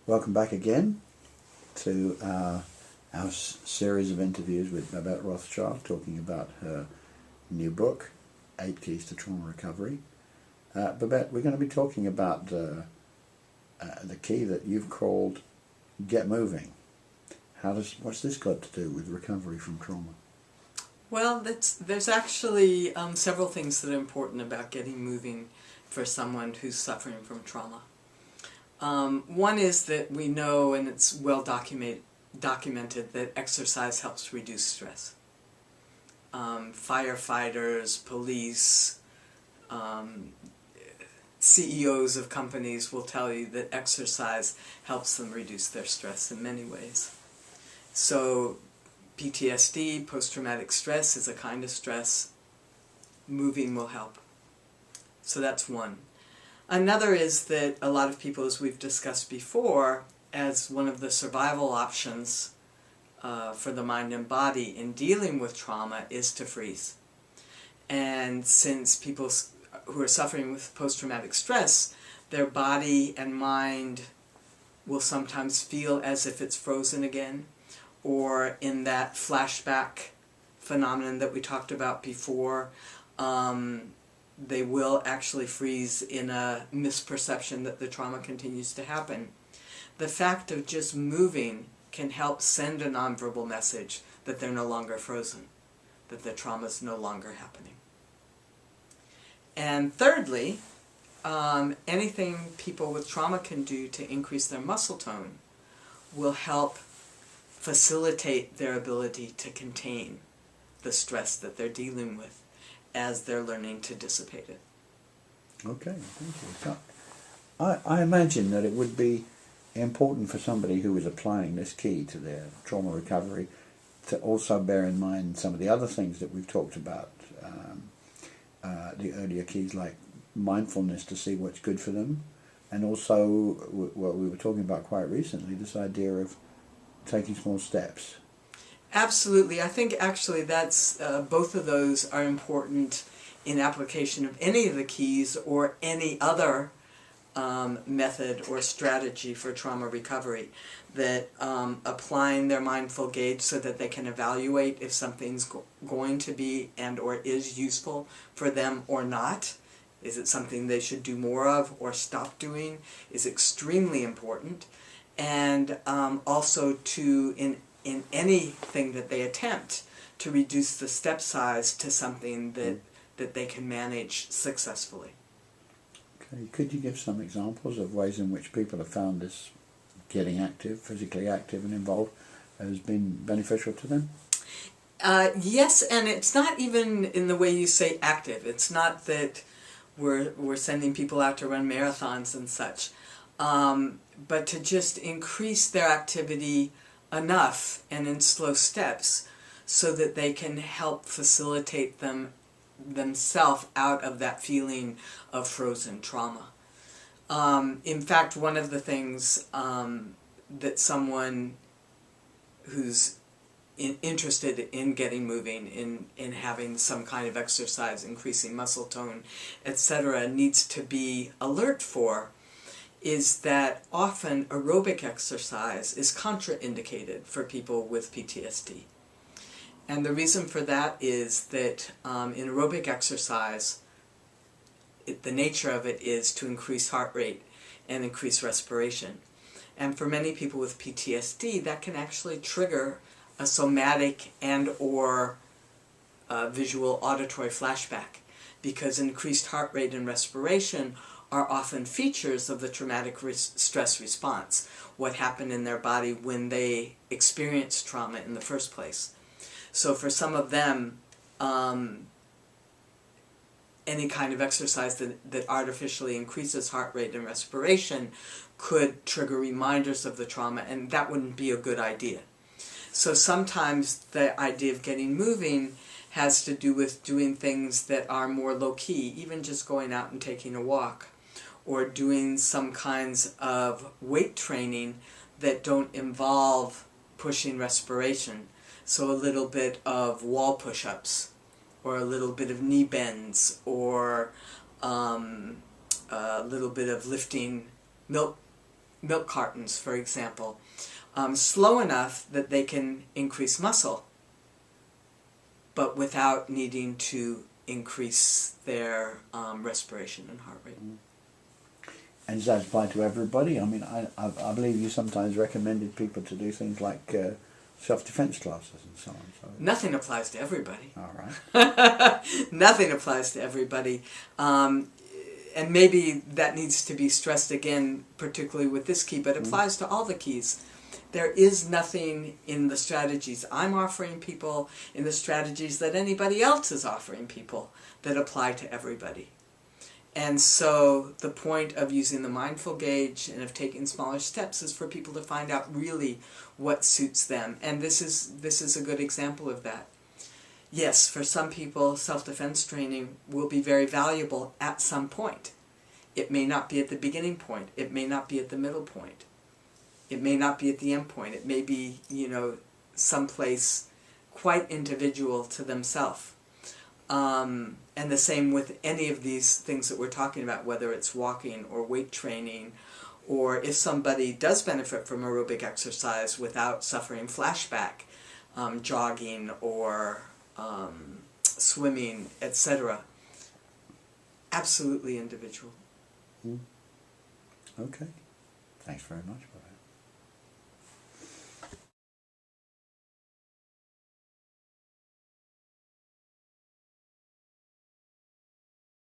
Welcome back again to our series of interviews with Babette Rothschild, talking about her new book, 8 Keys to Trauma Recovery. Babette, we're going to be talking about the key that you've called Get Moving. What's this got to do with recovery from trauma? Well, there's actually several things that are important about getting moving for someone who's suffering from trauma. One is that we know, and it's well documented, that exercise helps reduce stress. Firefighters, police, CEOs of companies will tell you that exercise helps them reduce their stress in many ways. So PTSD, post-traumatic stress, is a kind of stress. Moving will help. So that's one. Another is that a lot of people, as we've discussed before, as one of the survival options for the mind and body in dealing with trauma is to freeze. And since people who are suffering with post-traumatic stress, their body and mind will sometimes feel as if it's frozen again, or in that flashback phenomenon that we talked about before, they will actually freeze in a misperception that the trauma continues to happen. The fact of just moving can help send a nonverbal message that they're no longer frozen, that the trauma is no longer happening. And thirdly, anything people with trauma can do to increase their muscle tone will help facilitate their ability to contain the stress that they're dealing with as they're learning to dissipate it. Okay, thank you. So, I imagine that it would be important for somebody who is applying this key to their trauma recovery to also bear in mind some of the other things that we've talked about, the earlier keys like mindfulness to see what's good for them, and also what we were talking about quite recently, this idea of taking small steps. Absolutely. I think actually that's both of those are important in application of any of the keys or any other method or strategy for trauma recovery. That applying their mindful gauge so that they can evaluate if something's going to be and or is useful for them or not. Is it something they should do more of or stop doing? Is extremely important. And also to, in anything that they attempt, to reduce the step size to something that they can manage successfully. Okay, could you give some examples of ways in which people have found this getting active, physically active and involved, has been beneficial to them? Yes, and it's not even in the way you say active. It's not that we're sending people out to run marathons and such, but to just increase their activity enough and in slow steps so that they can help facilitate themselves out of that feeling of frozen trauma. In fact, one of the things that someone who's interested in getting moving, in having some kind of exercise, increasing muscle tone, etc., needs to be alert for is that often aerobic exercise is contraindicated for people with PTSD. And the reason for that is that in aerobic exercise, the nature of it is to increase heart rate and increase respiration. And for many people with PTSD, that can actually trigger a somatic and or visual auditory flashback, because increased heart rate and respiration are often features of the traumatic stress response, what happened in their body when they experienced trauma in the first place. So for some of them, any kind of exercise that artificially increases heart rate and respiration could trigger reminders of the trauma, and that wouldn't be a good idea. So sometimes the idea of getting moving has to do with doing things that are more low-key, even just going out and taking a walk, or doing some kinds of weight training that don't involve pushing respiration. So a little bit of wall push-ups, or a little bit of knee bends, or a little bit of lifting milk milk cartons, for example, slow enough that they can increase muscle, but without needing to increase their respiration and heart rate. And does that apply to everybody? I mean, I believe you sometimes recommended people to do things like self-defense classes and so on. So. Nothing applies to everybody. All right. Nothing applies to everybody. And maybe that needs to be stressed again, particularly with this key, but it applies to all the keys. There is nothing in the strategies I'm offering people, in the strategies that anybody else is offering people, that apply to everybody. And so the point of using the mindful gauge and of taking smaller steps is for people to find out really what suits them. And this is a good example of that. Yes, for some people, self-defense training will be very valuable at some point. It may not be at the beginning point. It may not be at the middle point. It may not be at the end point. It may be, someplace quite individual to themselves. And the same with any of these things that we're talking about, whether it's walking or weight training, or if somebody does benefit from aerobic exercise without suffering flashback, jogging or swimming, etc. Absolutely individual. Okay. Thanks very much for that.